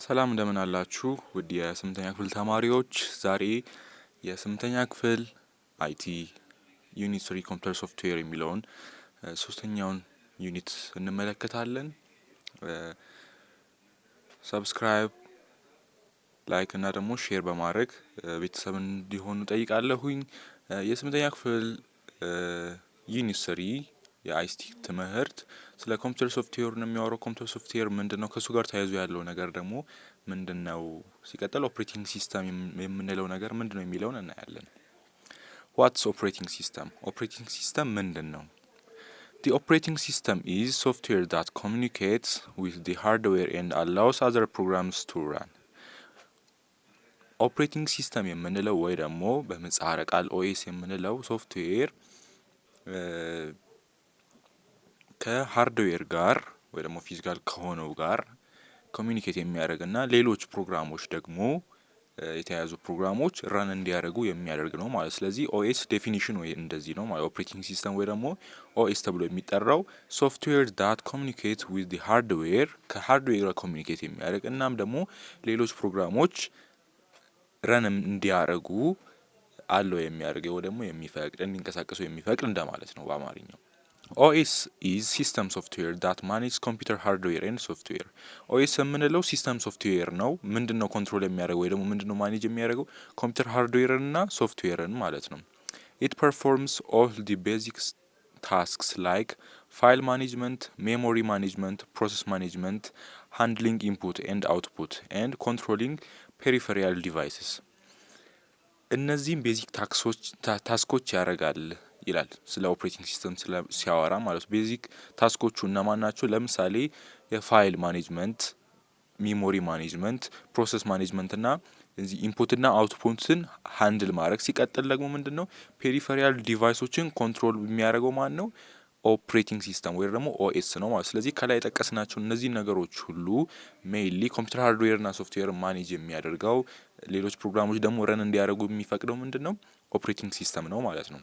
ሰላም እንደምን አላችሁ ውድ የስምንተኛ ክፍል ተማሪዎች። ዛሬ የስምንተኛ ክፍል አይቲ ዩኒት 3 ኮምፒውተር ሶፍትዌር የሚለውን ሶስተኛውን ዩኒት እንመለከታለን። ሰብስክራይብ፣ ላይክ እና ደግሞ ሼር በማድረግ ቤተሰብ እንዲሆኑ ጠይቃለሁኝ። የስምንተኛ ክፍል ዩኒት 3 የአይሲቲ ትምህርት ስለ ኮምፒውተር ሶፍትዌር ነው የሚያወራው። ኮምፒውተር ሶፍትዌር ምንድነው? ከሱ ጋር ተያይዞ ያለው ነገር ደግሞ ምንድነው? ሲቀጥል ኦፕሬቲንግ ሲስተም የምንለው ነገር ምንድነው የሚለውን እናያለን። ዋትስ ኦፕሬቲንግ ሲስተም? ኦፕሬቲንግ ሲስተም ምንድነው? The operating system is software that communicates with the hardware and allows other programs to run. ኦፕሬቲንግ ሲስተም የምንለው ወይ ደግሞ በምህጻረ ቃል ኦኤስ የምንለው ሶፍትዌር ከሃርድዌር ጋር ወይ ደግሞ ፊዚካል ከሆነው ጋር ኮሚኒኬት የሚያደርግና ሌሎች ፕሮግራሞች ደግሞ የተያዙ ፕሮግራሞች ረን እንዲያደርጉ የሚያደርግ ነው ማለት። ስለዚህ ኦኤስ ዴፊኒሽን ወይ እንደዚህ ነው ማለት። ኦፕሬቲንግ ሲስተም ወይ ደግሞ ኦኤስ ተብሎ የሚጠራው ሶፍትዌር ዳት ኮሚኒኬት ዊዝ ዲ ሃርድዌር ከሃርድዌር ጋር ኮሚኒኬት የሚያደርግ እናም ደግሞ ሌሎች ፕሮግራሞች ረን እንዲያደርጉ አለው የሚያደርገው ደግሞ የሚፈቅድ እንዲንቀሳቀሱ የሚፈቅድ እንደማለት ነው በአማርኛው። ኦኤስ ኢዝ ሲስተም ሶፍትዌር ዳት ማኔጅ ኮምፒውተር ሃርድዌር ኤንድ ሶፍትዌር። ኦኤስ የምንለው ሲስተም ሶፍትዌር ነው። ምንድነው ኮንትሮል የሚያደርገው ወይ ደግሞ ምንድነው ማኔጅ የሚያደርገው? ኮምፒውተር ሃርድዌርን እና ሶፍትዌርን ማለት ነው። ኢት ፐርፎርምስ ኦል ዲ ቤዚክ ታስክስ ላይክ ፋይል ማኔጅመንት፣ ሜሞሪ ማኔጅመንት፣ ፕሮሰስ ማኔጅመንት፣ ሃንድሊንግ ኢንፑት ኤንድ አውትፑት ኤንድ ኮንትሮሊንግ ፔሪፌሪያል ዲቫይስስ። እነዚህም ቤዚክ ታስኮች ያደርጋል ይላል ስለ ኦፕሬቲንግ ሲስተም ሲያወራ ማለት ነው። ቤዚክ ታስኮቹ እነማን ናቸው? ለምሳሌ የፋይል ማኔጅመንት፣ ሚሞሪ ማኔጅመንት፣ ፕሮሰስ ማኔጅመንት እና እዚህ ኢንፑት እና አውትፑትን ሃንድል ማድረግ። ሲቀጥል ደግሞ ምንድነው ፔሪፌሪያል ዲቫይሶችን ኮንትሮል የሚያደርገው ማን ነው? ኦፕሬቲንግ ሲስተም ወይ ደግሞ ኦኤስ ነው ማለት። ስለዚህ ከላይ የጠቀስናቸው እነዚህ ነገሮች ሁሉ ሜይንሊ ኮምፒውተር ሃርድዌር እና ሶፍትዌር ማኔጅ የሚያደርገው ሌሎች ፕሮግራሞች ደግሞ ረን እንዲያደርጉ የሚፈቅደው ምንድነው? ኦፕሬቲንግ ሲስተም ነው ማለት ነው።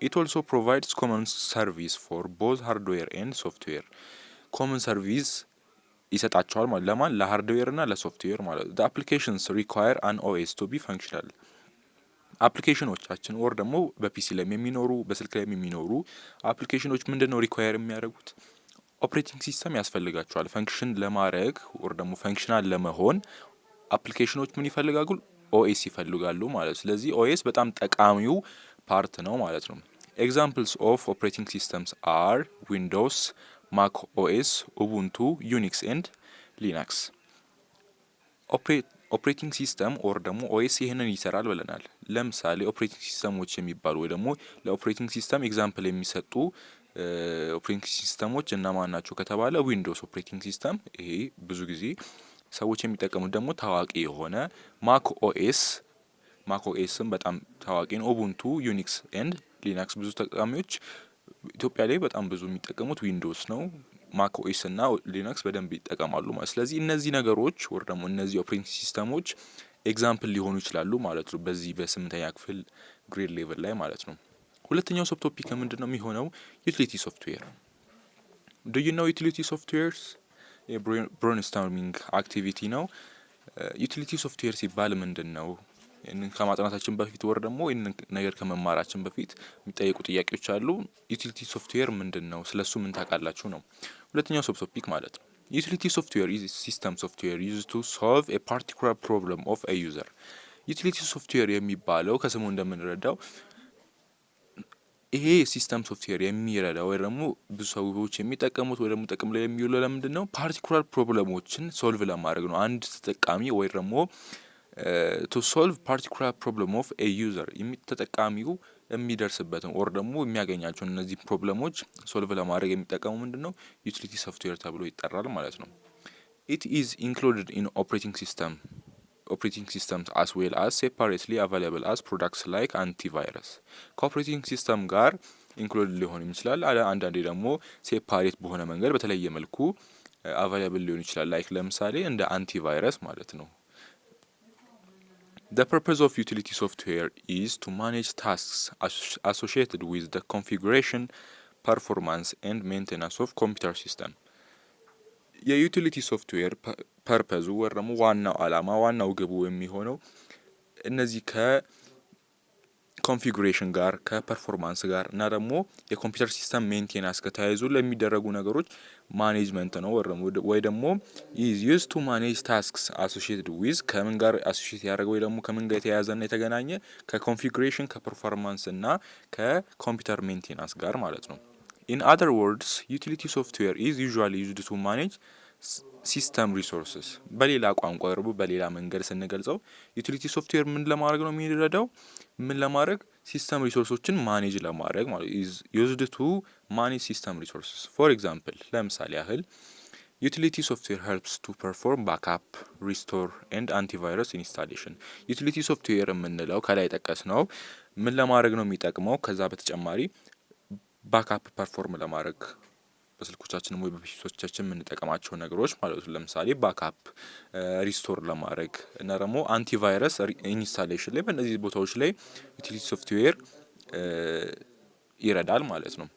It also provides common service for both hardware and software. common service ይሰጣቸዋል ማለት ለማን? ለሃርድዌር እና ለሶፍትዌር ማለት። the applications require an OS to be functional. አፕሊኬሽኖቻችን ወር ደግሞ በፒሲ ላይ የሚኖሩ በስልክ ላይ የሚኖሩ አፕሊኬሽኖች ምንድነው ሪኳየር የሚያደርጉት? ኦፕሬቲንግ ሲስተም ያስፈልጋቸዋል ፈንክሽን ለማድረግ ወር ደግሞ ፈንክሽናል ለመሆን አፕሊኬሽኖች ምን ይፈልጋሉ? ኦኤስ ይፈልጋሉ ማለት። ስለዚህ ኦኤስ በጣም ጠቃሚው ፓርት ነው ማለት ነው። ኤግዛምፕልስ ኦፍ ኦፕሬቲንግ ሲስተምስ አር ዊንዶውስ፣ ማክ ኦኤስ፣ ኡቡንቱ፣ ዩኒክስ ኤንድ ሊናክስ። ኦፕሬቲንግ ሲስተም ኦር ደግሞ ኦኤስ ይህንን ይሰራል ብለናል። ለምሳሌ ኦፕሬቲንግ ሲስተሞች የሚባሉ ወይ ደግሞ ለኦፕሬቲንግ ሲስተም ኤግዛምፕል የሚሰጡ ኦፕሬቲንግ ሲስተሞች እነማን ናቸው ከተባለ ዊንዶውስ ኦፕሬቲንግ ሲስተም፣ ይሄ ብዙ ጊዜ ሰዎች የሚጠቀሙት ደግሞ ታዋቂ የሆነ ማክ ኦኤስም በጣም ታዋቂ ነው። ኡቡንቱ፣ ዩኒክስ ኤንድ ሊናክስ ብዙ ተጠቃሚዎች ኢትዮጵያ ላይ በጣም ብዙ የሚጠቀሙት ዊንዶውስ ነው። ማክ ኦኤስ እና ሊናክስ በደንብ ይጠቀማሉ ማለት። ስለዚህ እነዚህ ነገሮች ወር ደግሞ እነዚህ ኦፕሬቲንግ ሲስተሞች ኤግዛምፕል ሊሆኑ ይችላሉ ማለት ነው በዚህ በስምንተኛ ክፍል ግሬድ ሌቭል ላይ ማለት ነው። ሁለተኛው ሰብ ቶፒክ ምንድነው የሚሆነው? ዩቲሊቲ ሶፍትዌር። ዱ ዩ ኖ ዩቲሊቲ ሶፍትዌርስ? የብሬንስቶርሚንግ አክቲቪቲ ነው። ዩቲሊቲ ሶፍትዌር ሲባል ምንድን ነው? ከማጥናታችን በፊት ወር ደግሞ ይህንን ነገር ከመማራችን በፊት የሚጠየቁ ጥያቄዎች አሉ። ዩቲሊቲ ሶፍትዌር ምንድን ነው? ስለሱ ምን ታውቃላችሁ ነው ሁለተኛው ሰብ ቶፒክ ማለት ነው። ዩቲሊቲ ሶፍትዌር ኢዝ ሲስተም ሶፍትዌር ዩዝድ ቱ ሶልቭ ኤ ፓርቲኩላር ፕሮብለም ኦፍ ኤ ዩዘር። ዩቲሊቲ ሶፍትዌር የሚባለው ከስሙ እንደምንረዳው ይሄ ሲስተም ሶፍትዌር የሚረዳው ወይ ደግሞ ብዙ ሰዎች የሚጠቀሙት ወይ ደግሞ ጥቅም ላይ የሚውለው ለምንድን ነው? ፓርቲኩላር ፕሮብለሞችን ሶልቭ ለማድረግ ነው። አንድ ተጠቃሚ ወይ ደግሞ ቱ ሶልቭ ፓርቲኩላር ፕሮብለም ኦፍ ኤ ዩዘር ተጠቃሚው የሚደርስበትን ወር ደግሞ የሚያገኛቸውን እነዚህ ፕሮብለሞች ሶልቭ ለማድረግ የሚጠቀሙ ምንድን ነው? ዩቲሊቲ ሶፍትዌር ተብሎ ይጠራል ማለት ነው። ኢት ኢዝ ኢንክሉድድ ኢን ኦፕሬቲንግ ሲስተምስ አስ ዌል አስ ሴፓሬትሊ አቫይላብል አስ ፕሮዳክትስ ላይክ አንቲቫይረስ። ከኦፕሬቲንግ ሲስተም ጋር ኢንክሉድ ሊሆን ይችላል። አንዳንዴ ደግሞ ሴፓሬት በሆነ መንገድ በተለየ መልኩ አቫይላብል ሊሆን ይችላል። ላይክ ለምሳሌ እንደ አንቲቫይረስ ማለት ነው። The purpose of utility software is to manage tasks associated with the configuration, performance and maintenance of computer system. የዩቲሊቲ ሶፍትዌር ፐርፐዙ ወይ ደግሞ ዋናው አላማ ዋናው ግቡ የሚሆነው እነዚህ ከኮንፊጉሬሽን ጋር ከፐርፎርማንስ ጋር እና ደግሞ የኮምፒውተር ሲስተም ሜንቴናንስ ከተያይዞ ለሚደረጉ ነገሮች ማኔጅመንት ነው ወይ ደግሞ is used to manage tasks associated with ከምን ጋር አሶሺየት ያደረገ ወይ ደግሞ ከምን ጋር የተያያዘና የተገናኘ ከኮንፊጉሬሽን ከፐርፎርማንስ እና ከኮምፒውተር ሜንቴናንስ ጋር ማለት ነው። in other words utility software is usually used to manage ሲስተም ሪሶርስስ በሌላ ቋንቋ ደግሞ በሌላ መንገድ ስንገልጸው ዩቲሊቲ ሶፍትዌር ምን ለማድረግ ነው የሚረዳው? ምን ለማድረግ ሲስተም ሪሶርሶችን ማኔጅ ለማድረግ ማለት is used to manage system resources for example ለምሳሌ ያህል utility software helps to perform backup restore and antivirus installation utility software የምንለው ከላይ ጠቀስ ነው ምን ለማድረግ ነው የሚጠቅመው? ከዛ በተጨማሪ ባክአፕ ፐርፎርም ለማድረግ በስልኮቻችን ወይ በፒሲዎቻችን የምንጠቀማቸው ነገሮች ማለት ነው። ለምሳሌ ባክአፕ ሪስቶር ለማድረግ እና ደግሞ አንቲቫይረስ ኢንስታሌሽን ላይ በእነዚህ ቦታዎች ላይ ዩቲሊቲ ሶፍትዌር ይረዳል ማለት ነው።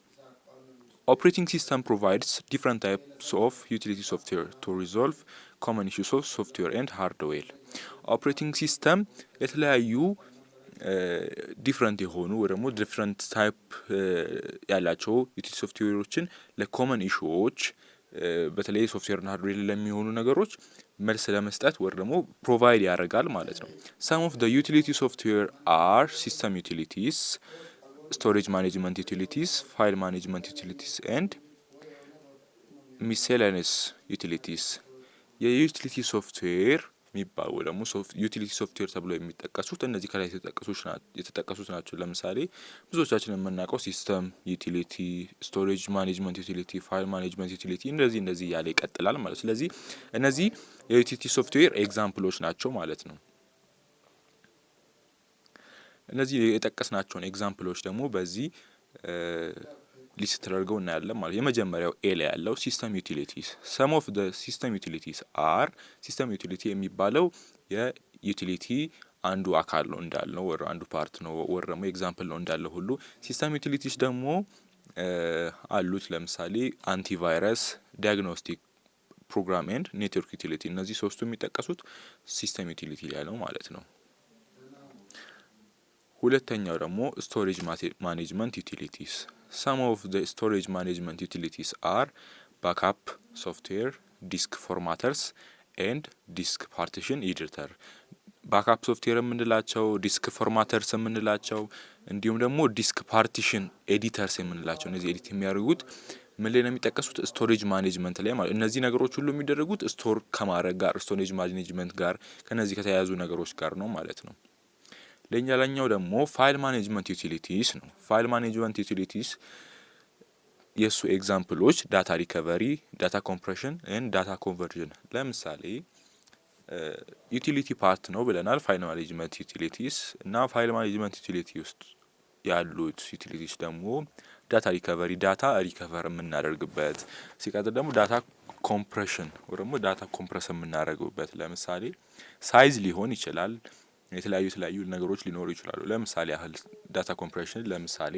ኦፕሬቲንግ ሲስተም ፕሮቫይድስ ዲፍረንት ታይፕስ ኦፍ ዩቲሊቲ ሶፍትዌር ቱ ሪዞልቭ ኮመን ኢሹስ ኦፍ ሶፍትዌር ኤንድ ሃርድዌር። ኦፕሬቲንግ ሲስተም የተለያዩ ዲፍረንት የሆኑ ወይ ደግሞ ዲፍረንት ታይፕ ያላቸው ዩቲሊቲ ሶፍትዌሮችን ለኮመን ኢሹዎች በተለይ ሶፍትዌርና ሃርድዌር ለሚሆኑ ነገሮች መልስ ለመስጠት ወይ ደግሞ ፕሮቫይድ ያደርጋል ማለት ነው። some of the utility software are system utilities, storage management utilities, file management utilities and miscellaneous utilities። የዩቲሊቲ ሶፍትዌር የሚባሉ ደግሞ ዩቲሊቲ ሶፍትዌር ተብሎ የሚጠቀሱት እነዚህ ከላይ የተጠቀሱት ናቸው። ለምሳሌ ብዙዎቻችን የምናውቀው ሲስተም ዩቲሊቲ፣ ስቶሬጅ ማኔጅመንት ዩቲሊቲ፣ ፋይል ማኔጅመንት ዩቲሊቲ እንደዚህ እያለ ይቀጥላል ማለት። ስለዚህ እነዚህ የዩቲሊቲ ሶፍትዌር ኤግዛምፕሎች ናቸው ማለት ነው። እነዚህ የጠቀስናቸውን ኤግዛምፕሎች ደግሞ በዚህ ሊስት ተደርገው እናያለን ማለት። የመጀመሪያው ኤ ላይ ያለው ሲስተም ዩቲሊቲስ some of the system utilities are ሲስተም ዩቲሊቲ የሚባለው የዩቲሊቲ አንዱ አካል ነው እንዳልነው ወር አንዱ ፓርት ነው ወር ደግሞ ኤግዛምፕል ነው እንዳለው ሁሉ ሲስተም ዩቲሊቲስ ደግሞ አሉት። ለምሳሌ አንቲቫይረስ፣ ዲያግኖስቲክ ፕሮግራም ኤንድ ኔትወርክ ዩቲሊቲ እነዚህ ሶስቱ የሚጠቀሱት ሲስተም ዩቲሊቲ ላይ ነው ማለት ነው። ሁለተኛው ደግሞ ስቶሬጅ ማኔጅመንት ዩቲሊቲስ some of the storage management utilities are backup software, disk formatters and disk partition editor። ባክአፕ ሶፍትዌር የምንላቸው ዲስክ ፎርማተርስ የምንላቸው እንዲሁም ደግሞ ዲስክ ፓርቲሽን ኤዲተርስ የምንላቸው እነዚህ ኤዲት የሚያደርጉት ምን ላይ ነው የሚጠቀሱት? ስቶሬጅ ማኔጅመንት ላይ ማለት። እነዚህ ነገሮች ሁሉ የሚደረጉት ስቶር ከማድረግ ጋር ስቶሬጅ ማኔጅመንት ጋር ከነዚህ ከተያያዙ ነገሮች ጋር ነው ማለት ነው። ሌላኛው ደግሞ ፋይል ማኔጅመንት ዩቲሊቲስ ነው። ፋይል ማኔጅመንት ዩቲሊቲስ የሱ ኤግዛምፕሎች ዳታ ሪከቨሪ፣ ዳታ ኮምፕሬሽን ኤንድ ዳታ ኮንቨርዥን። ለምሳሌ ዩቲሊቲ ፓርት ነው ብለናል ፋይል ማኔጅመንት ዩቲሊቲስ እና ፋይል ማኔጅመንት ዩቲሊቲ ውስጥ ያሉት ዩቲሊቲስ ደግሞ ዳታ ሪከቨሪ ዳታ ሪከቨር የምናደርግበት፣ ሲቀጥል ደግሞ ዳታ ኮምፕሬሽን ወይ ደግሞ ዳታ ኮምፕረስ የምናደርግበት ለምሳሌ ሳይዝ ሊሆን ይችላል የተለያዩ ነገሮች ሊኖሩ ይችላሉ። ለምሳሌ ያህል ዳታ ኮምፕሬሽን ለምሳሌ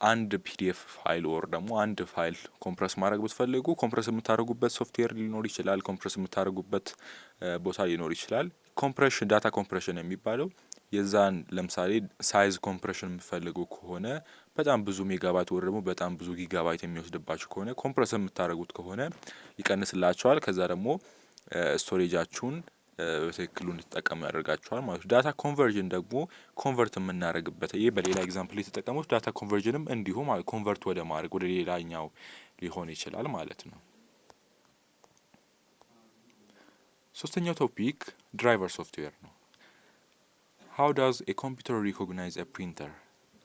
አንድ ፒዲኤፍ ፋይል ወር ደግሞ አንድ ፋይል ኮምፕረስ ማድረግ ብትፈልጉ ኮምፕረስ የምታደርጉበት ሶፍትዌር ሊኖር ይችላል። ኮምፕረስ የምታደርጉበት ቦታ ሊኖር ይችላል። ኮምፕሬሽን ዳታ ኮምፕሬሽን የሚባለው የዛን ለምሳሌ ሳይዝ ኮምፕሬሽን የምትፈልጉ ከሆነ በጣም ብዙ ሜጋባይት ወር ደግሞ በጣም ብዙ ጊጋባይት የሚወስድባችሁ ከሆነ ኮምፕረስ የምታደርጉት ከሆነ ይቀንስላችኋል። ከዛ ደግሞ ስቶሬጃችሁን በትክክሉ እንድትጠቀሙ ያደርጋችኋል ማለት ነው። ዳታ ኮንቨርዥን ደግሞ ኮንቨርት የምናደርግበት ይሄ በሌላ ኤግዛምፕል የተጠቀሙት ዳታ ኮንቨርዥንም እንዲሁ ማለት ኮንቨርት ወደ ማድረግ ወደ ሌላኛው ሊሆን ይችላል ማለት ነው። ሶስተኛው ቶፒክ ድራይቨር ሶፍትዌር ነው። how does a computer recognize a printer?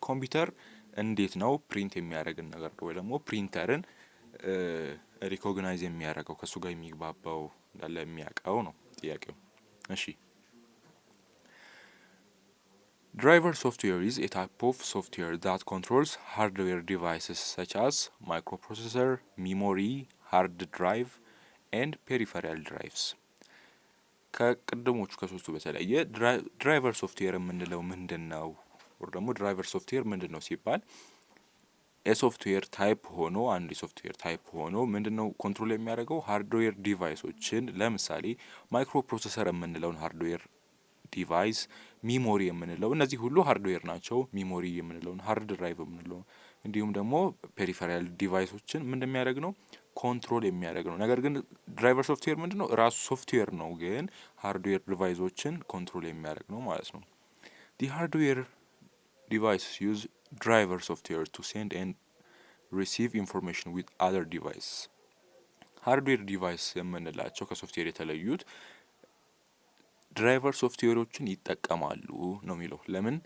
ኮምፒውተር እንዴት ነው ፕሪንት የሚያደርግን ነገር ወይ ደግሞ ፕሪንተርን ሪኮግናይዝ የሚያደርገው ከሱ ጋር የሚግባባው እንዳለ የሚያውቀው ነው ጥያቄው። እሺ driver software is a type of software that controls hardware devices such as microprocessor, memory, hard drive and peripheral drives። ከቀደሞቹ ከሶስቱ በተለየ ድራይቨር ሶፍትዌር የምንለው ምንድነው? ወይ ደግሞ ድራይቨር ሶፍትዌር ምንድነው ሲባል የሶፍትዌር ታይፕ ሆኖ አንድ የሶፍትዌር ታይፕ ሆኖ ምንድነው ኮንትሮል የሚያደርገው ሃርድዌር ዲቫይሶችን ለምሳሌ ማይክሮ ፕሮሰሰር የምንለውን ሃርድዌር ዲቫይስ፣ ሚሞሪ የምንለው እነዚህ ሁሉ ሃርድዌር ናቸው። ሚሞሪ የምንለውን ሃርድ ድራይቭ የምንለው እንዲሁም ደግሞ ፔሪፈራል ዲቫይሶችን ምን እንደሚያደርግ ነው ኮንትሮል የሚያደርግ ነው። ነገር ግን ድራይቨር ሶፍትዌር ምንድነው ራሱ ሶፍትዌር ነው፣ ግን ሃርድዌር ዲቫይሶችን ኮንትሮል የሚያደርግ ነው ማለት ነው። the hardware devices use driver software to send and receive information with other device ሃርድዌር ዲቫይስ የምንላቸው ከሶፍትዌር የተለዩት ድራይቨር ሶፍትዌሮችን ይጠቀማሉ ነው የሚለው። ለምን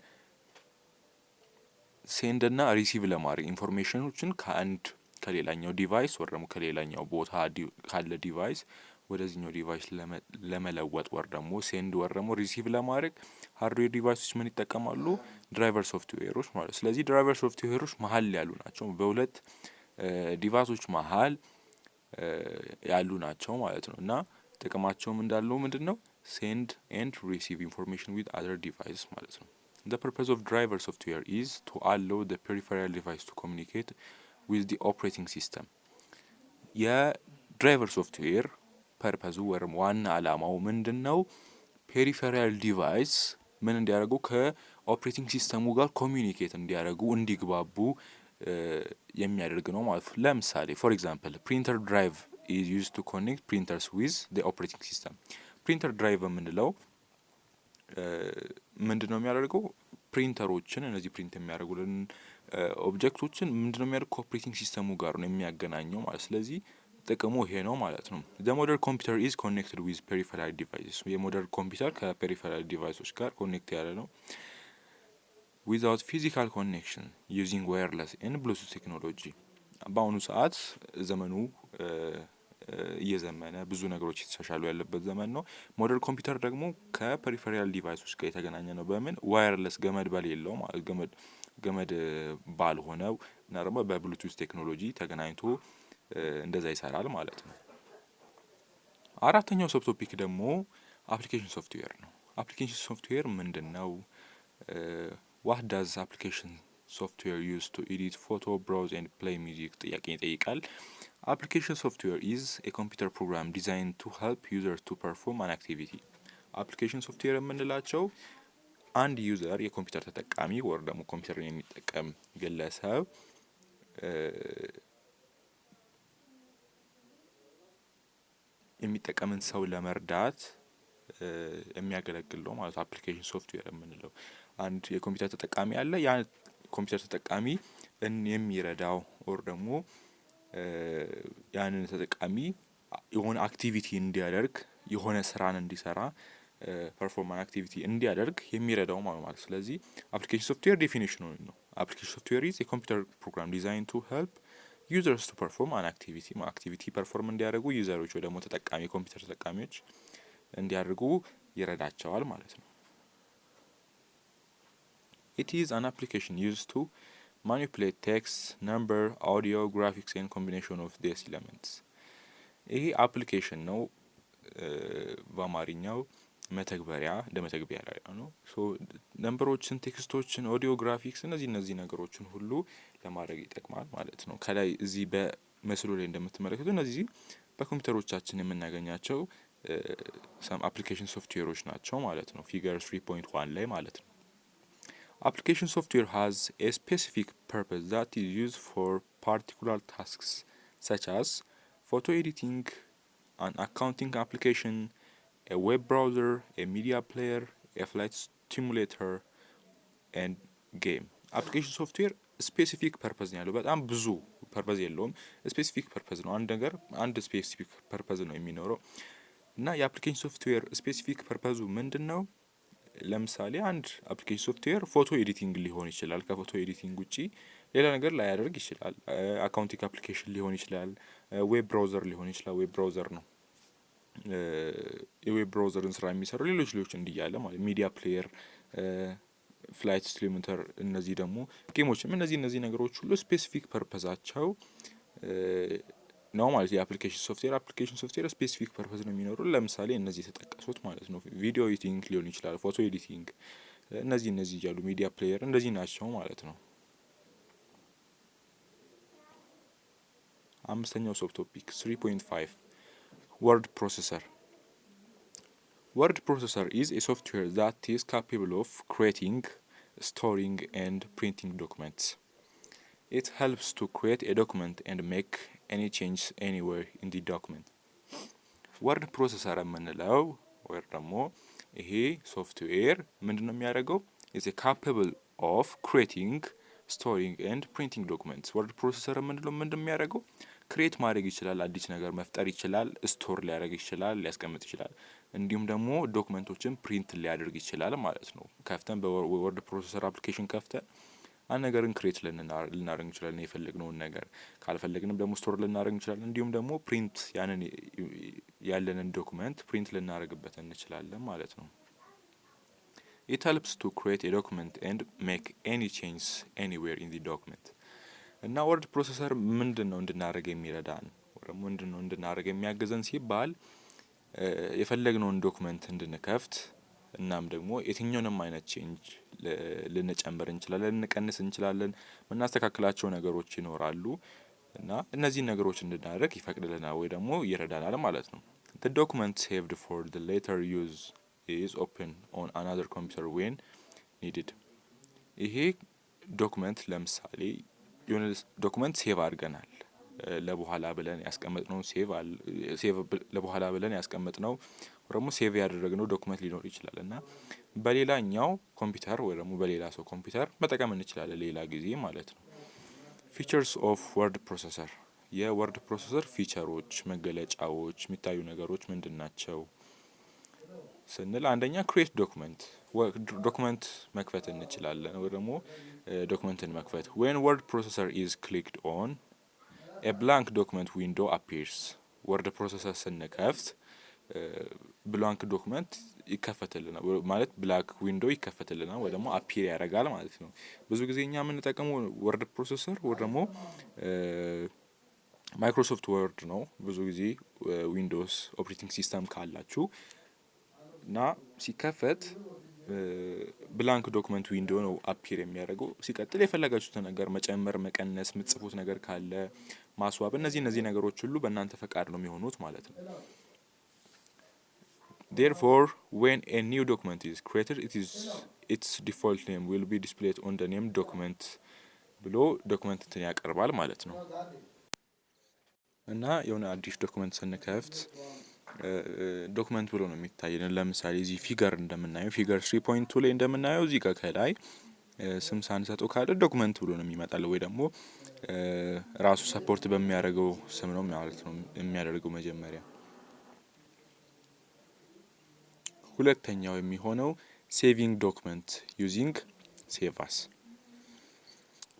ሴንድ እና ሪሲቭ ለማድረግ ኢንፎርሜሽኖችን ከሌላኛው ዲቫይስ ወር ደግሞ ከሌላኛው ቦታ ካለ ዲቫይስ ወደዚህኛው ዲቫይስ ለመለወጥ ወር ደግሞ ሴንድ ወር ደግሞ ሪሲቭ ለማድረግ ሃርድዌር ዲቫይሶች ምን ይጠቀማሉ? ድራይቨር ሶፍትዌሮች ማለት። ስለዚህ ድራይቨር ሶፍትዌሮች መሀል ያሉ ናቸው፣ በሁለት ዲቫይሶች መሀል ያሉ ናቸው ማለት ነው። እና ጥቅማቸውም እንዳለው ምንድነው ሴንድ ኤንድ ሪሲቭ ኢንፎርሜሽን ዊዝ አዘር ዲቫይስ ማለት ነው። The purpose of driver software is to allow the peripheral device to communicate with the operating system. የድራይቨር ሶፍትዌር ፐርፐዙ ወይም ዋና አላማው ምንድነው? ፔሪፌራል ዲቫይስ ምን እንዲያደርጉ ከኦፕሬቲንግ ሲስተሙ ጋር ኮሚኒኬት እንዲያደርጉ እንዲግባቡ የሚያደርግ ነው ማለት ነው። ለምሳሌ ፎር ኤግዛምፕል ፕሪንተር ድራይቭ is used to connect printers with the operating system. ፕሪንተር ድራይቭ የምንለው ምንድነው የሚያደርገው? ፕሪንተሮችን እነዚህ ፕሪንት የሚያደርጉልን ኦብጀክቶችን ምንድነው የሚያደርገው? ከኦፕሬቲንግ ሲስተሙ ጋር ነው የሚያገናኘው ማለት። ስለዚህ ጥቅሙ ይሄ ነው ማለት ነው። the modern computer is connected with peripheral devices. የሞደርን ኮምፒውተር ከፔሪፌራል ዲቫይሶች ጋር ኮኔክት ያለ ነው without physical connection using wireless and bluetooth technology. በአሁኑ ሰዓት ዘመኑ እየዘመነ ብዙ ነገሮች የተሻሻሉ ያለበት ዘመን ነው። ሞደርን ኮምፒውተር ደግሞ ከፔሪፌራል ዲቫይሶች ጋር የተገናኘ ነው። በምን ዋየርለስ ገመድ በሌለው ማለት ገመድ ባልሆነው እና ደግሞ በብሉቱዝ ቴክኖሎጂ ተገናኝቶ እንደዛ ይሰራል ማለት ነው። አራተኛው ሰብ ቶፒክ ደግሞ አፕሊኬሽን ሶፍትዌር ነው። አፕሊኬሽን ሶፍትዌር ምንድነው? what does application software use to edit photo, browse and play music ጥያቄ ይጠይቃል። application software is a computer program designed to help users to perform an activity. application software የምንላቸው አንድ ዩዘር የኮምፒውተር ተጠቃሚ ወር ደግሞ ኮምፒውተርን የሚጠቀም ግለሰብ የሚጠቀምን ሰው ለመርዳት የሚያገለግል ነው ማለት አፕሊኬሽን ሶፍትዌር የምንለው። አንድ የኮምፒውተር ተጠቃሚ አለ፣ ያ ኮምፒውተር ተጠቃሚ የሚረዳው ኦር ደግሞ ያንን ተጠቃሚ የሆነ አክቲቪቲ እንዲያደርግ የሆነ ስራን እንዲሰራ ፐርፎርማንስ አክቲቪቲ እንዲያደርግ የሚረዳው ማለት። ስለዚህ አፕሊኬሽን ሶፍትዌር ዴፊኒሽኑ ነው። አፕሊኬሽን ሶፍትዌር ኢዝ ኤ ኮምፒውተር ፕሮግራም ዲዛይን ቱ ሄልፕ ዩዘርስ ቱ ፐርፎርም አን አክቲቪቲ ፐርፎርም እንዲያደርጉ ዩዘሮች ወይ ደግሞ ተጠቃሚ ኮምፒውተር ተጠቃሚዎች እንዲያደርጉ ይረዳቸዋል ማለት ነው። It is an application used to manipulate text, number, audio, graphics and combination of these elements. ይሄ አፕሊኬሽን ነው። በአማርኛው መተግበሪያ እንደመተግበሪያ ላይ ነው። ሶ ነምበሮችን፣ ቴክስቶችን፣ ኦዲዮ፣ ግራፊክስ እነዚህ ነገሮችን ሁሉ ለማድረግ ይጠቅማል ማለት ነው። ከላይ እዚህ በምስሉ ላይ እንደምትመለከቱ እነዚህ በኮምፒውተሮቻችን የምናገኛቸው some application ሶፍትዌሮች ናቸው ማለት ነው። ፊገር 3.1 ላይ ማለት ነው። application software has a specific purpose that is used for particular tasks such as photo editing, an accounting application, a web browser, a media player, a flight simulator and game. application software specific purpose ያለው በጣም ብዙ ፐርፐዝ የለውም። ስፔሲፊክ ፐርፐዝ ነው። አንድ ነገር አንድ ስፔሲፊክ ፐርፐዝ ነው የሚኖረው እና የአፕሊኬሽን ሶፍትዌር ስፔሲፊክ ፐርፐዙ ምንድነው? ለምሳሌ አንድ አፕሊኬሽን ሶፍትዌር ፎቶ ኤዲቲንግ ሊሆን ይችላል። ከፎቶ ኤዲቲንግ ውጪ ሌላ ነገር ላይ ያደርግ ይችላል። አካውንቲንግ አፕሊኬሽን ሊሆን ይችላል። ዌብ ብራውዘር ሊሆን ይችላል። ዌብ ብራውዘር ነው የዌብ ብራውዘርን ስራ የሚሰሩ ሌሎች እንዲያለ ማለት ሚዲያ ፕሌየር፣ ፍላይት ሲሙሌተር እነዚህ ደግሞ ጌሞችም እነዚህ ነገሮች ሁሉ ስፔሲፊክ ፐርፐዛቸው ነው ማለት የአፕሊኬሽን ሶፍትዌር ስፔሲፊክ ፐርፐዝ ነው የሚኖረው። ለምሳሌ እነዚህ የተጠቀሱት ማለት ነው ቪዲዮ ኤዲቲንግ ሊሆን ይችላል፣ ፎቶ ኤዲቲንግ እነዚህ እያሉ ሚዲያ ፕሌየር እንደዚህ ናቸው ማለት ነው። አምስተኛው ሰብ ቶፒክ 3.5 word processor. Word processor is a software that is capable of creating, storing and printing documents. It helps to create a document and make any change anywhere in the document. ወርድ ፕሮሰሰር የምንለው ወይ ደግሞ ይሄ ሶፍትዌር ምንድነው የሚያደርገው? is a capable of creating, storing and printing documents. ወርድ ፕሮሰሰር የምንለው ምንድነው የሚያደርገው? ክሬት ማድረግ ይችላል፣ አዲስ ነገር መፍጠር ይችላል፣ ስቶር ሊያደርግ ይችላል፣ ሊያስቀምጥ ይችላል፣ እንዲሁም ደግሞ ዶክመንቶችን ፕሪንት ሊያደርግ ይችላል ማለት ነው። ከፍተን በወርድ ፕሮሰሰር አፕሊኬሽን ከፍተን አንድ ነገርን ክሬት ልናደርግ እንችላለን፣ የፈለግነውን ነገር። ካልፈለግንም ደግሞ ስቶር ልናደርግ እንችላለን፣ እንዲሁም ደግሞ ፕሪንት ያለንን ዶክመንት ፕሪንት ልናደርግበት እንችላለን ማለት ነው። It helps to create a document and make any change anywhere in the document. እና ወርድ ፕሮሰሰር ምንድነው እንድናደርግ የሚረዳን ወይም ምንድነው እንድናደርግ የሚያግዘን ሲባል የፈለግነውን ዶክመንት እንድንከፍት እናም ደግሞ የትኛውንም አይነት ቼንጅ ልንጨምር እንችላለን፣ ልንቀንስ እንችላለን፣ ምናስተካክላቸው ነገሮች ይኖራሉ እና እነዚህ ነገሮች እንድናደርግ ይፈቅድልናል ወይ ደግሞ ይረዳናል ማለት ነው። The document saved for the later use is open on another computer when needed. ይሄ ዶክመንት ለምሳሌ የሆነ ዶክመንት ሴቭ አድርገናል ለበኋላ ብለን ያስቀመጥነው ሴቭ ለበኋላ ብለን ያስቀመጥነው ደግሞ ሴቭ ያደረግነው ዶክመንት ሊኖር ይችላል እና በሌላኛው ኮምፒውተር ወይ ደግሞ በሌላ ሰው ኮምፒውተር መጠቀም እንችላለን ሌላ ጊዜ ማለት ነው። ፊቸርስ ኦፍ ወርድ ፕሮሰሰር የወርድ ፕሮሰሰር ፊቸሮች፣ መገለጫዎች፣ የሚታዩ ነገሮች ምንድን ናቸው ስንል አንደኛ ክሬት ዶክመንት መክፈት እንችላለን ወይ ደግሞ ዶክመንትን መክፈት when word processor is clicked on a blank document window appears. ወርድ ፕሮሰሰር ስንከፍት ብላንክ ዶክመንት ይከፈትልናል ማለት ብላክ ዊንዶ ይከፈትልናል ወይ ደግሞ አፒር ያደርጋል ማለት ነው። ብዙ ጊዜ እኛ የምንጠቀመው ወርድ ፕሮሰሰር ወይ ደግሞ ማይክሮሶፍት ወርድ ነው። ብዙ ጊዜ ዊንዶውስ ኦፕሬቲንግ ሲስተም ካላችሁ እና ሲከፈት ብላንክ ዶክመንት ዊንዶ ነው አፒር የሚያደርገው። ሲቀጥል የፈለጋችሁትን ነገር መጨመር፣ መቀነስ፣ የምትጽፉት ነገር ካለ ማስዋብ፣ እነዚህ ነገሮች ሁሉ በእናንተ ፈቃድ ነው የሚሆኑት ማለት ነው። Therefore, when a new document is created, its default name will be displayed on the name document ብሎ ዶክመንትን ያቀርባል ማለት ነው። እና የሆነ አዲስ ዶክመንት ስንከፍት ዶክመንት ብሎ ነው የሚታየን። ለምሳሌ እዚህ ፊገር እንደምናየው ፊገር 3.2 ላይ እንደምናየው እዚህ ጋር ከላይ ስም ሳንሰጠው ካለ ዶክመንት ብሎ ነው የሚመጣል ወይ ደግሞ ራሱ ሰፖርት በሚያደርገው ስም ነው ማለት ነው የሚያደርገው መጀመሪያ። ሁለተኛው የሚሆነው saving document using save as.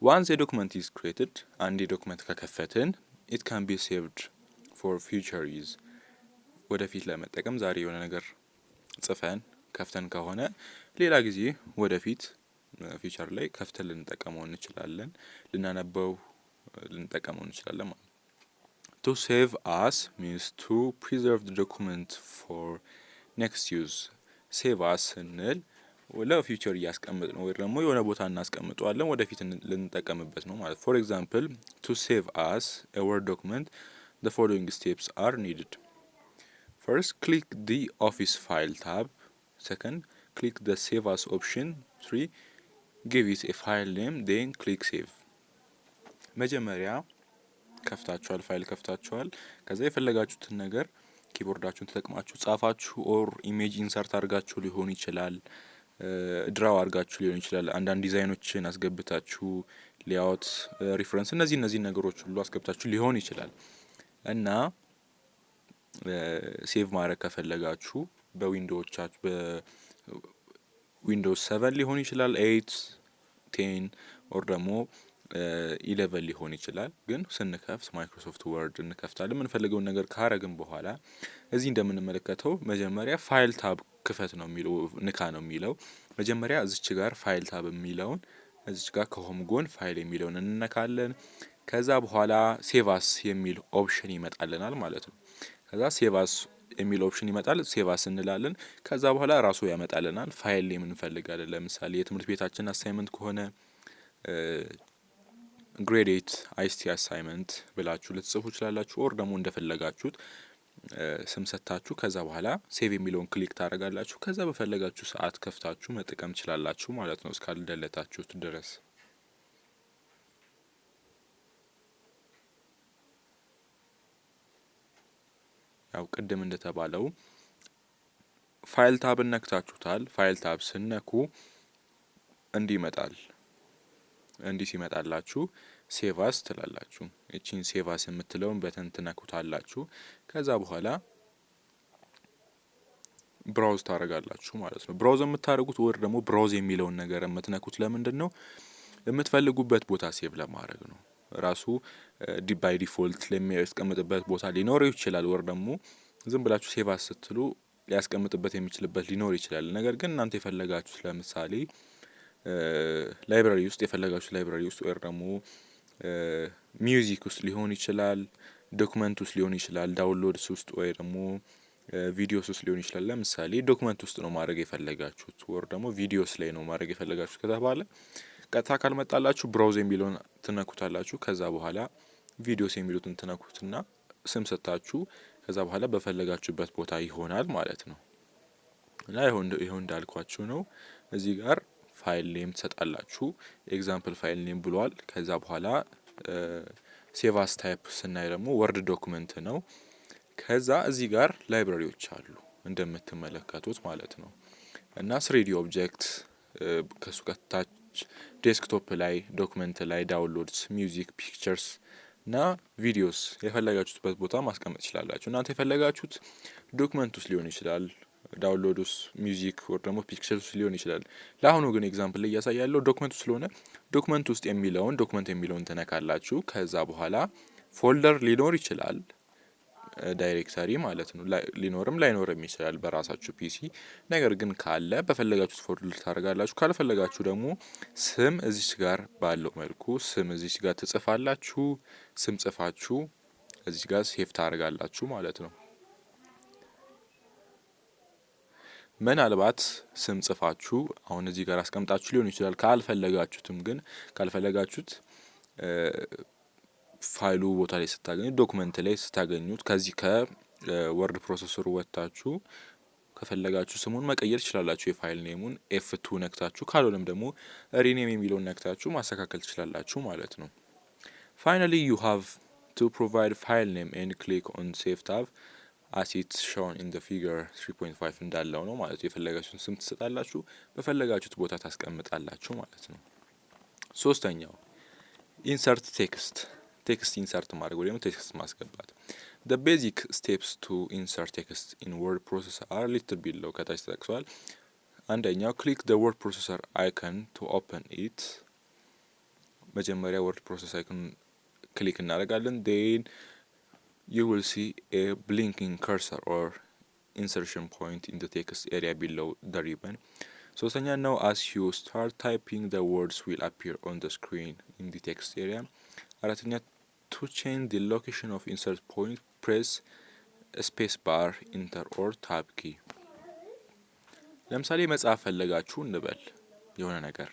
Once a document is created, አንድ ዶክመንት ከከፈትን it can be saved for future use. ወደፊት ለመጠቀም ዛሬ የሆነ ነገር ጽፈን ከፍተን ከሆነ ሌላ ጊዜ ወደፊት ፊቸር ላይ ከፍተን ልንጠቀመው እንችላለን፣ ልናነበው ልንጠቀመው እንችላለን ማለት ነው። To save as means to preserve the document for next use. save as ስንል ለፊቸር እያስቀምጥ ነው ወይ ደግሞ የሆነ ቦታ እናስቀምጠዋለን ወደፊት ልንጠቀምበት ነው ማለት። For example, to save as a Word document, the following steps are needed. First, click the Office File tab. Second, click the Save As option. 3, give it a file name, then click Save. መጀመሪያ ከፍታችኋል፣ ፋይል ከፍታችኋል። ከዛ የፈለጋችሁትን ነገር ኪቦርዳችሁን ተጠቅማችሁ ጻፋችሁ ኦር ኢሜጅ ኢንሰርት አድርጋችሁ ሊሆን ይችላል፣ ድራው አድርጋችሁ ሊሆን ይችላል፣ አንዳንድ ዲዛይኖችን አስገብታችሁ ሌአውት፣ ሪፈረንስ እነዚህ ነገሮች ሁሉ አስገብታችሁ ሊሆን ይችላል እና ሴቭ ማድረግ ከፈለጋችሁ በዊንዶውቻችሁ በዊንዶውስ 7 ሊሆን ይችላል፣ 8 10 ኦር ደግሞ 11 ሊሆን ይችላል። ግን ስንከፍት ማይክሮሶፍት ወርድ እንከፍታለን። የምንፈልገውን ነገር ካረግን በኋላ እዚህ እንደምንመለከተው መጀመሪያ ፋይል ታብ ክፈት ነው የሚለው፣ ንካ ነው የሚለው። መጀመሪያ እዚች ጋር ፋይል ታብ የሚለውን እዚች ጋር ከሆም ጎን ፋይል የሚለውን እንነካለን። ከዛ በኋላ ሴቭ አስ የሚል ኦፕሽን ይመጣልናል ማለት ነው። ከዛ ሴቭ አስ የሚል ኦፕሽን ይመጣል፣ ሴቭ አስ እንላለን። ከዛ በኋላ ራሱ ያመጣልናል ፋይል ኔም እንፈልጋለን። ለምሳሌ የትምህርት ቤታችን አሳይመንት ከሆነ ግሬድ 8 አይሲቲ አሳይመንት ብላችሁ ልትጽፉ ይችላላችሁ። ኦር ደግሞ እንደፈለጋችሁት ስም ሰጥታችሁ ከዛ በኋላ ሴቭ የሚለውን ክሊክ ታደርጋላችሁ። ከዛ በፈለጋችሁ ሰዓት ከፍታችሁ መጠቀም ትችላላችሁ ማለት ነው እስካልደለታችሁት ድረስ። ያው ቅድም እንደተባለው ፋይል ታብን ነክታችሁታል። ፋይል ታብ ስነኩ እንዲህ ይመጣል። እንዲህ ሲመጣላችሁ ሴቫስ ትላላችሁ። እቺን ሴቫስ የምትለውን በተን ትነኩታላችሁ። ከዛ በኋላ ብራውዝ ታደርጋላችሁ ማለት ነው። ብራውዝ የምታደርጉት ወር ደግሞ ብራውዝ የሚለውን ነገር የምትነኩት ለምንድን ነው? የምትፈልጉበት ቦታ ሴቭ ለማድረግ ነው። ራሱ ባይ ዲፎልት ለሚያስቀምጥበት ቦታ ሊኖረው ይችላል። ወር ደግሞ ዝም ብላችሁ ሴቫስ ስትሉ ሊያስቀምጥበት የሚችልበት ሊኖር ይችላል። ነገር ግን እናንተ የፈለጋችሁት ለምሳሌ ላይብራሪ ውስጥ የፈለጋችሁት ላይብራሪ ውስጥ ወይ ደግሞ ሚውዚክ ውስጥ ሊሆን ይችላል፣ ዶክመንት ውስጥ ሊሆን ይችላል፣ ዳውንሎድስ ውስጥ ወይ ደግሞ ቪዲዮስ ውስጥ ሊሆን ይችላል። ለምሳሌ ዶክመንት ውስጥ ነው ማድረግ የፈለጋችሁት ወይ ደግሞ ቪዲዮስ ላይ ነው ማድረግ የፈለጋችሁት ከተባለ ቀጥታ ካልመጣላችሁ ብራውዝ የሚለውን ትነኩታላችሁ። ከዛ በኋላ ቪዲዮስ የሚሉትን ትነኩትና ስም ሰጣችሁ ከዛ በኋላ በፈለጋችሁበት ቦታ ይሆናል ማለት ነው። እና ይሄው እንዳልኳችሁ ነው። እዚህ ጋር ፋይል ኔም ትሰጣላችሁ። ኤግዛምፕል ፋይል ኔም ብሏል። ከዛ በኋላ ሴቭ አስ ታይፕ ስናይ ደግሞ ወርድ ዶክመንት ነው። ከዛ እዚህ ጋር ላይብራሪዎች አሉ እንደምትመለከቱት ማለት ነው። እና ስሪዲ ኦብጀክት ከሱ ከታች ዴስክቶፕ ላይ፣ ዶክመንት ላይ፣ ዳውንሎድስ፣ ሚውዚክ፣ ፒክቸርስ እና ቪዲዮስ የፈለጋችሁበት ቦታ ማስቀመጥ ትችላላችሁ። እናንተ የፈለጋችሁት ዶክመንት ውስጥ ሊሆን ይችላል፣ ዳውንሎድ ውስጥ፣ ሚውዚክ ወይ ደግሞ ፒክቸርስ ውስጥ ሊሆን ይችላል። ለአሁኑ ግን ኤግዛምፕል ላይ እያሳያለሁ ዶክመንት ውስጥ ስለሆነ ዶክመንት ውስጥ የሚለውን ዶክመንት የሚለውን ትነካላችሁ። ከዛ በኋላ ፎልደር ሊኖር ይችላል ዳይሬክተሪ ማለት ነው። ሊኖርም ላይኖርም ይችላል በራሳችሁ ፒሲ። ነገር ግን ካለ በፈለጋችሁት ፎልደር ታደርጋላችሁ። ካልፈለጋችሁ ደግሞ ስም እዚች ጋር ባለው መልኩ ስም እዚች ጋር ትጽፋላችሁ። ስም ጽፋችሁ እዚች ጋር ሴቭ ታደርጋላችሁ ማለት ነው። ምናልባት ስም ጽፋችሁ አሁን እዚህ ጋር አስቀምጣችሁ ሊሆን ይችላል። ካልፈለጋችሁትም ግን ካልፈለጋችሁት ፋይሉ ቦታ ላይ ስታገኙት ዶክመንት ላይ ስታገኙት ከዚህ ከወርድ ፕሮሰሰሩ ወጥታችሁ ከፈለጋችሁ ስሙን መቀየር ትችላላችሁ። የፋይል ኔሙን F2 ነክታችሁ ካልሆነም ደግሞ ሪኔም የሚለውን ነክታችሁ ማስተካከል ትችላላችሁ ማለት ነው። ፋይናሊ ዩ ሃቭ ቱ ፕሮቫይድ ፋይል ኔም ኤንድ ክሊክ ኦን ሴቭ ታብ as it's shown in the figure 3.5 እንዳለው ነው ማለት የፈለጋችሁትን ስም ትሰጣላችሁ፣ በፈለጋችሁት ቦታ ታስቀምጣላችሁ ማለት ነው። ሶስተኛው ኢንሰርት ቴክስት ኢንሰርት ማድረግ ወይም ቴክስት ማስገባት። the basic steps to insert text in word processor are little below ከታች ተጠቅሷል። አንደኛው click the word processor icon to open it። መጀመሪያ word processor icon ክሊክ እናደርጋለን። then you will see a blinking cursor or insertion point in the text area below the ribbon. ሶስተኛ ነው as you start typing the words will appear on the screen in the text area. አራተኛ to change the location of insert point press space bar enter or tab key። ለምሳሌ መጻፍ ፈለጋችሁ እንበል የሆነ ነገር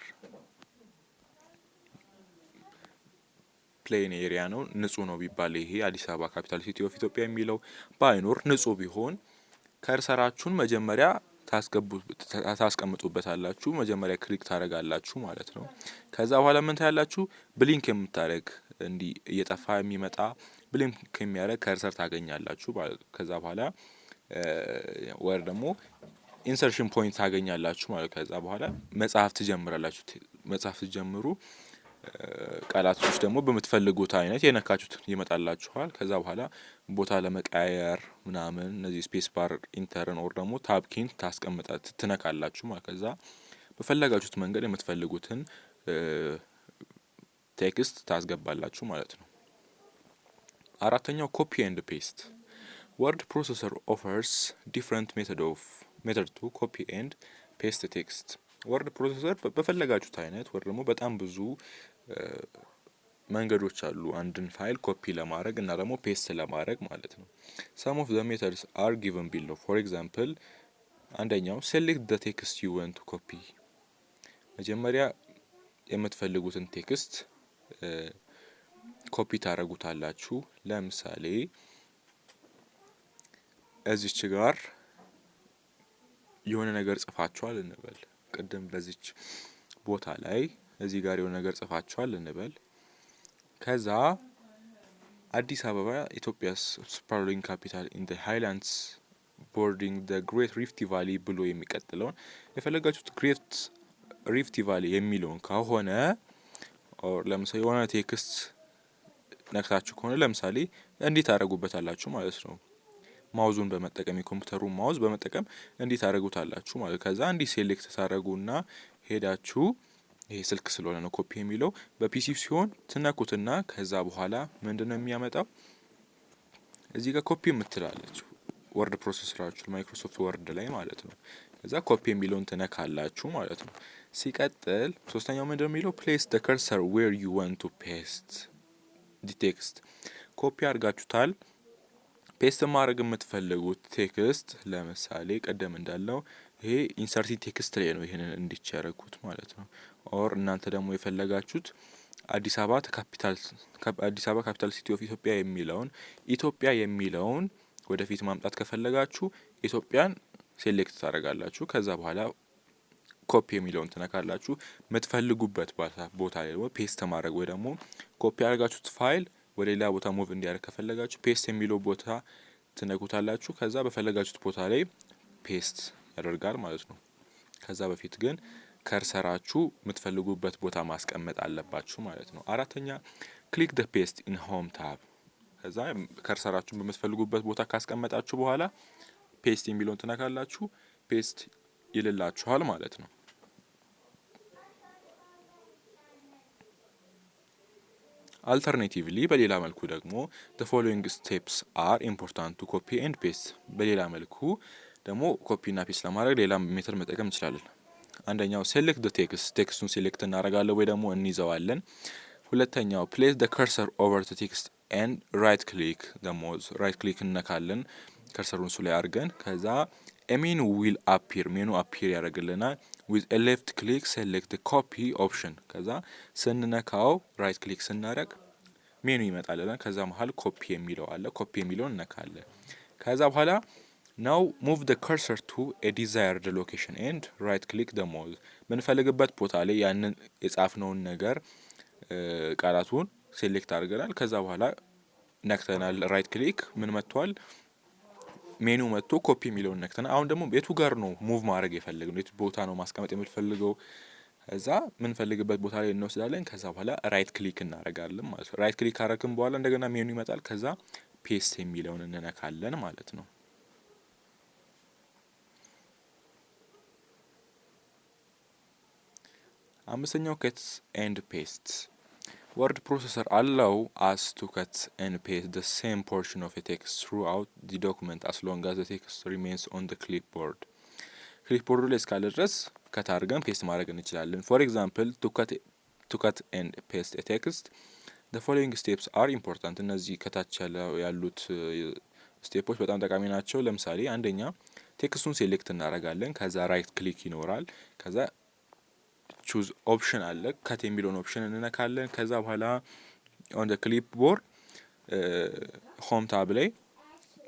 ፕሌን ኤሪያ ነው ንጹህ ነው ቢባል ይሄ አዲስ አበባ ካፒታል ሲቲ ኦፍ ኢትዮጵያ የሚለው ባይኖር ንጹህ ቢሆን ከርሰራችሁን መጀመሪያ ታስቀምጡበታላችሁ። መጀመሪያ ክሊክ ታደርጋላችሁ ማለት ነው። ከዛ በኋላ ምን ታያላችሁ? ብሊንክ የምታደርግ እንዲህ እየጠፋ የሚመጣ ብሊንክ የሚያደርግ ከርሰር ታገኛላችሁ ማለት ነው። ከዛ በኋላ ወር ደግሞ ኢንሰርሽን ፖይንት ታገኛላችሁ ማለት። ከዛ በኋላ መጽሐፍ ትጀምራላችሁ። መጽሐፍ ትጀምሩ ቃላቶች ደግሞ በምትፈልጉት አይነት የነካችሁት ይመጣላችኋል። ከዛ በኋላ ቦታ ለመቀያየር ምናምን እነዚህ ስፔስ ባር ኢንተርን ኦር ደግሞ ታብ ኪን ትነካላችሁ ማለት። ከዛ በፈለጋችሁት መንገድ የምትፈልጉትን ቴክስት ታስገባላችሁ ማለት ነው። አራተኛው ኮፒ ኤንድ ፔስት። ወርድ ፕሮሰሰር ኦፈርስ ዲፍረንት ሜተድ ቱ ኮፒ ኤንድ ፔስት ቴክስት። ወርድ ፕሮሰሰር በፈለጋችሁት አይነት ወር ደግሞ በጣም ብዙ መንገዶች አሉ አንድን ፋይል ኮፒ ለማድረግ እና ደግሞ ፔስት ለማድረግ ማለት ነው። some of the methods are given below. for example አንደኛው select the text you want to copy። መጀመሪያ የምትፈልጉትን ቴክስት ኮፒ ታረጉታላችሁ። ለምሳሌ እዚች ጋር የሆነ ነገር ጽፋችኋል እንበል። ቅድም በዚች ቦታ ላይ እዚህ ጋር የሆነ ነገር ጽፋችኋል እንበል። ከዛ አዲስ አበባ ኢትዮጵያስ ስፓርክሊንግ ካፒታል ኢን ዘ ሃይላንድስ ቦርዲንግ ዘ ግሬት ሪፍት ቫሊ ብሎ የሚቀጥለውን የፈለጋችሁት ግሬት ሪፍት ቫሊ የሚለውን ከሆነ ኦር ለምሳሌ የሆነ ቴክስት ነክታችሁ ከሆነ ለምሳሌ እንዲህ ታደርጉበታላችሁ ማለት ነው። ማውዙን በመጠቀም የኮምፒውተሩን ማውዝ በመጠቀም እንዲህ ታደርጉታላችሁ ማለት። ከዛ እንዲህ ሴሌክት ታደርጉና ሄዳችሁ ይሄ ስልክ ስለሆነ ነው ኮፒ የሚለው በፒሲ ሲሆን ትነኩትና ከዛ በኋላ ምንድነው የሚያመጣው እዚህ ጋር ኮፒ የምትላለች ወርድ ፕሮሰሰራችሁ ማይክሮሶፍት ወርድ ላይ ማለት ነው። ከዛ ኮፒ የሚለውን ትነካላችሁ ማለት ነው። ሲቀጥል ሶስተኛው ምንድነው የሚለው ፕሌስ ዘ ከርሰር ዌር ዩ ዋንት ቱ ፔስት ዲ ቴክስት። ኮፒ አድርጋችሁታል። ፔስት ማድረግ የምትፈልጉት ቴክስት ለምሳሌ ቀደም እንዳለው ይሄ ኢንሰርቲንግ ቴክስት ላይ ነው ይሄንን እንዲች ያደረኩት ማለት ነው። ኦር እናንተ ደግሞ የፈለጋችሁት አዲስ አበባ ካፒታል ሲቲ ኦፍ ኢትዮጵያ የሚለውን ወደፊት ማምጣት ከፈለጋችሁ ኢትዮጵያን ሴሌክት ታደርጋላችሁ። ከዛ በኋላ ኮፒ የሚለውን ትነካላችሁ። የምትፈልጉበት ቦታ ላይ ደግሞ ፔስት ማድረግ ወይ ደግሞ ኮፒ ያደርጋችሁት ፋይል ወደ ሌላ ቦታ ሙቭ እንዲያደርግ ከፈለጋችሁ ፔስት የሚለው ቦታ ትነኩታላችሁ። ከዛ በፈለጋችሁት ቦታ ላይ ፔስት ያደርጋል ማለት ነው። ከዛ በፊት ግን ከርሰራችሁ የምትፈልጉበት ቦታ ማስቀመጥ አለባችሁ ማለት ነው። አራተኛ ክሊክ ደ ፔስት ኢን ሆም ታብ። ከዛ ከርሰራችሁን በምትፈልጉበት ቦታ ካስቀመጣችሁ በኋላ ፔስት የሚለውን ትነካላችሁ። ፔስት ይልላችኋል ማለት ነው። አልተርኔቲቭሊ በሌላ መልኩ ደግሞ the following steps are important to copy and paste። በሌላ መልኩ ደግሞ ኮፒ እና ፔስት ለማድረግ ሌላ ሜተድ መጠቀም እንችላለን። አንደኛው ሴሌክት the text ቴክስቱን ሴሌክት እናደርጋለን ወይ ደግሞ እንይዘዋለን። ሁለተኛው place the cursor over the text and right click the mouse right click እንነካለን ከርሰሩን እሱ ላይ አድርገን ከዛ ሜኑ ዊል አፒር ሜኑ አፒር ያደርግልናል። with a left click select the copy option ከዛ ስንነካው ራይት ክሊክ ስናደርግ ሜኑ ይመጣልናል። ከዛ መሀል ኮፒ የሚለው አለ። ኮፒ የሚለውን እነካለን። ከዛ በኋላ now move the cursor to a desired location and right click the mouse ምንፈልግበት ቦታ ላይ ያንን የጻፍነውን ነገር ቃላቱን ሴሌክት አድርገናል። ከዛ በኋላ ነክተናል። ራይት ክሊክ ምን መጥቷል ሜኑ መጥቶ ኮፒ የሚለውን ነክተናል። አሁን ደግሞ የቱ ጋር ነው ሙቭ ማድረግ የፈለግነው የቱ ቦታ ነው ማስቀመጥ የምንፈልገው እዛ ምንፈልግበት ቦታ ላይ እንወስዳለን። ከዛ በኋላ ራይት ክሊክ እናደርጋለን ማለት ነው። ራይት ክሊክ ካረክን በኋላ እንደገና ሜኑ ይመጣል። ከዛ ፔስት የሚለውን እንነካለን ማለት ነው። አምስተኛው ከት ኤንድ ፔስት word processor allow us to cut and paste the same portion of a text throughout the document as long as the text remains on the clipboard ክሊፕቦርዱ ላይ እስካለ ድረስ ከት አድርገን ፔስት ማድረግ እንችላለን። for example to cut and paste a text the following steps are important እነዚህ ከታች ያሉት ስቴፖች በጣም ጠቃሚ ናቸው። ለምሳሌ አንደኛ ቴክስቱን ሴሌክት እናደርጋለን። ከዛ ራይት ክሊክ ይኖራል። ከዛ ቹዝ ኦፕሽን አለ። ከት የሚለውን ኦፕሽን እንነካለን። ከዛ በኋላ ኦን ዘ ክሊፕቦርድ ሆም ታብ ላይ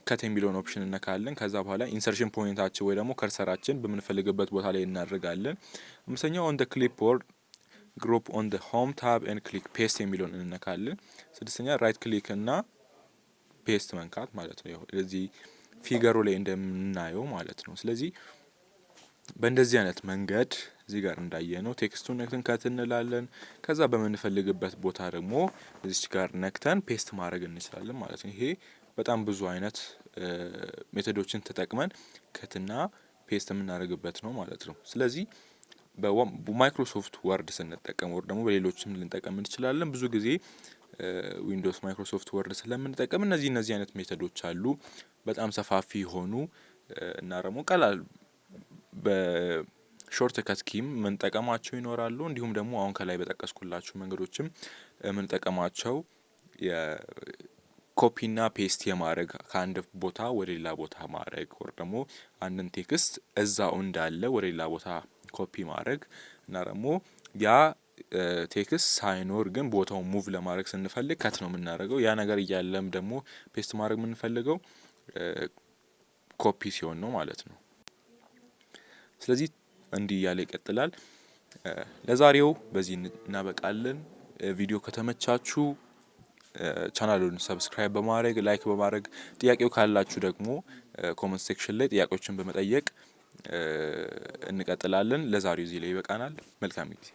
ከት የሚለውን ኦፕሽን እንነካለን። ከዛ በኋላ ኢንሰርሽን ፖይንታችን ወይ ደግሞ ከርሰራችን በምንፈልግበት ቦታ ላይ እናደርጋለን። አምስተኛው ኦን ዘ ክሊፕቦርድ ግሩፕ ኦን ዘ ሆም ታብ ኤንድ ክሊክ ፔስት የሚለውን እንነካለን። ስድስተኛ ራይት ክሊክ እና ፔስት መንካት ማለት ነው። እዚህ ፊገሩ ላይ እንደምናየው ማለት ነው። ስለዚህ በእንደዚህ አይነት መንገድ እዚህ ጋር እንዳየነው ቴክስቱን ነክተን ከት እንላለን። ከዛ በምንፈልግበት ቦታ ደግሞ እዚች ጋር ነክተን ፔስት ማድረግ እንችላለን ማለት ነው። ይሄ በጣም ብዙ አይነት ሜቶዶችን ተጠቅመን ከትና ፔስት የምናደርግበት ነው ማለት ነው። ስለዚህ በማይክሮሶፍት ወርድ ስንጠቀም ወር ደግሞ በሌሎችም ልንጠቀም እንችላለን። ብዙ ጊዜ ዊንዶውስ ማይክሮሶፍት ወርድ ስለምንጠቀም እነዚህ አይነት ሜቶዶች አሉ። በጣም ሰፋፊ ሆኑ እና ደግሞ ቀላል በሾርት ከት ኪም ምንጠቀማቸው ይኖራሉ። እንዲሁም ደግሞ አሁን ከላይ በጠቀስኩላችሁ መንገዶችም ምንጠቀማቸው የኮፒና ፔስት የማድረግ ከአንድ ቦታ ወደ ሌላ ቦታ ማድረግ ወር ደግሞ አንድን ቴክስት እዛው እንዳለ ወደ ሌላ ቦታ ኮፒ ማድረግ እና ደግሞ ያ ቴክስት ሳይኖር ግን ቦታውን ሙቭ ለማድረግ ስንፈልግ ከት ነው የምናደርገው። ያ ነገር እያለም ደግሞ ፔስት ማድረግ የምንፈልገው ኮፒ ሲሆን ነው ማለት ነው። ስለዚህ እንዲህ እያለ ይቀጥላል። ለዛሬው በዚህ እናበቃለን። ቪዲዮ ከተመቻችሁ ቻናሉን ሰብስክራይብ በማድረግ ላይክ በማድረግ ጥያቄው ካላችሁ ደግሞ ኮመንት ሴክሽን ላይ ጥያቄዎችን በመጠየቅ እንቀጥላለን። ለዛሬው እዚህ ላይ ይበቃናል። መልካም ጊዜ